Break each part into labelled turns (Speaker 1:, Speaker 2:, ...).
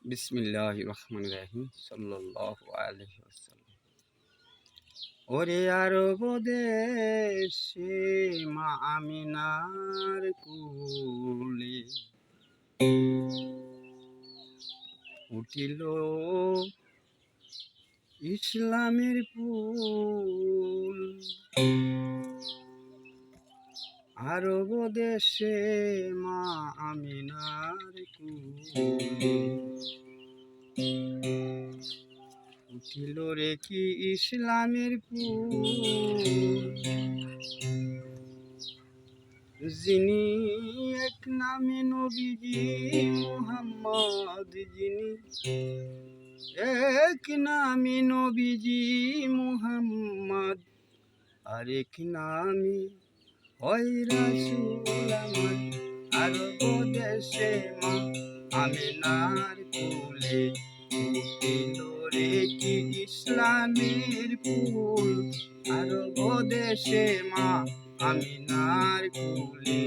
Speaker 1: বিসমিল্লাহির রহমানির রহিম সাল্লাল্লাহু আলাইহি ওয়াসাল্লাম। ওরে আরব দেশে মা আমিনার কুলে উঠিল ইসলামের ফুল। আরব দেশে মা আমিনার কুলে উঠিল রে কি ইসলামের ফুল। যিনি এক নামে নবীজি মুহাম্মদ, যিনি এক নামে নবীজি মুহাম্মদ, আরেক নামে হয় রাসূল আমার। আরব দেশে মা আমিনার কুলে উঠিল রে কি ইসলামের ফুল। আরব দেশে মা আমিনার কুলে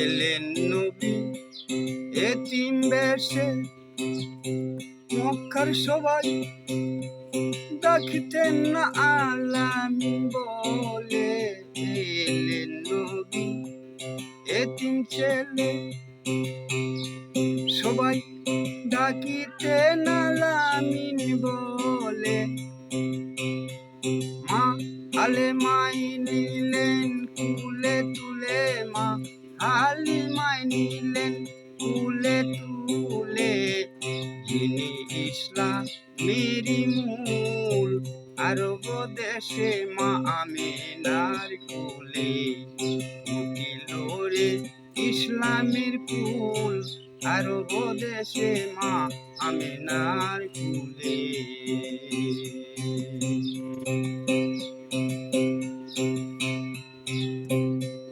Speaker 1: এলেন নবী এতিম বেশে, মক্কার সবাই ডাকতেন না আলামিন বলে। এলেন নবী এতিম ছেলে, সবাই ডাকিতেন আলামিন বলে। মা হালিমাই নিলেন কুলে তুলে, মা হালিমাই নিলেন কুলে তুলে। যিনি ইসলামের মূল, আরব দেশে মা আমিনার কুলে উঠিল রে ইসলামের ফুল। আরব দেশে মা আমিনার কুলে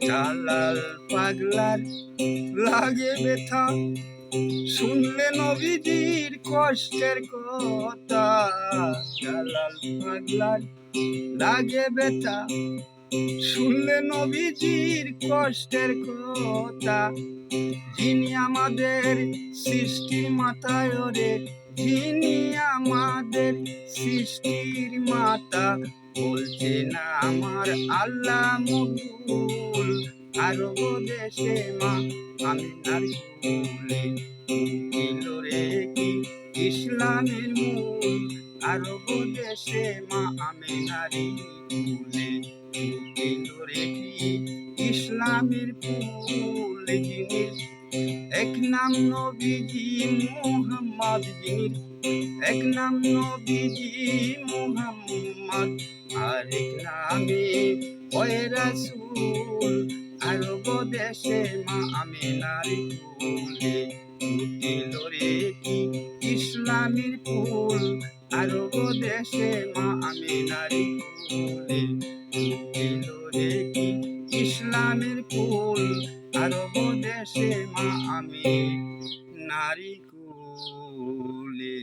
Speaker 1: জালাল পাগলার লাগে ব্যথা, শুনলে নবীজির কষ্টের কথা। জালাল পাগলার লাগে ব্যথা, শুনলে নবীজির কষ্টের কথা। যিনি আমাদের সৃষ্টির মাথায় রে, যিনি আমাদের সৃষ্টির মাতা, বলছে না আমার আল্লাহ মকবুল। আরব দেশে মা আমিনার কুলে উঠিল রে কি ইসলামের মূল। আরব দেশে মা আমিনার কুলে উঠিল রে কি ইসলামের ফুল। যিনি এক নাম নবীজি মুহাম্মদ, যিনি এক নাম নবীজি মুহাম্মদ, আরেক নামে হয় রাসূল। আরব দেশে মা আমিনার কুলে উঠিল রে কি ইসলামের ফুল। আরব দেশে মা আমিনার কুলে উঠিল রে কি ইসলামের ফুল। আরব দেশে মা আমিনার কুলে।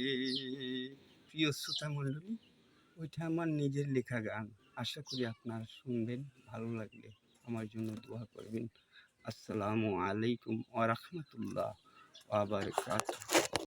Speaker 1: প্রিয় শ্রোতা মণ্ডলী, ওইটা আমার নিজের লেখা গান। আশা করি আপনারা শুনবেন, ভালো লাগলে আমার জন্য দোয়া করবেন। আসসালামু আলাইকুম ওয়া রাহমাতুল্লাহ ওয়া বারাকাতুহু।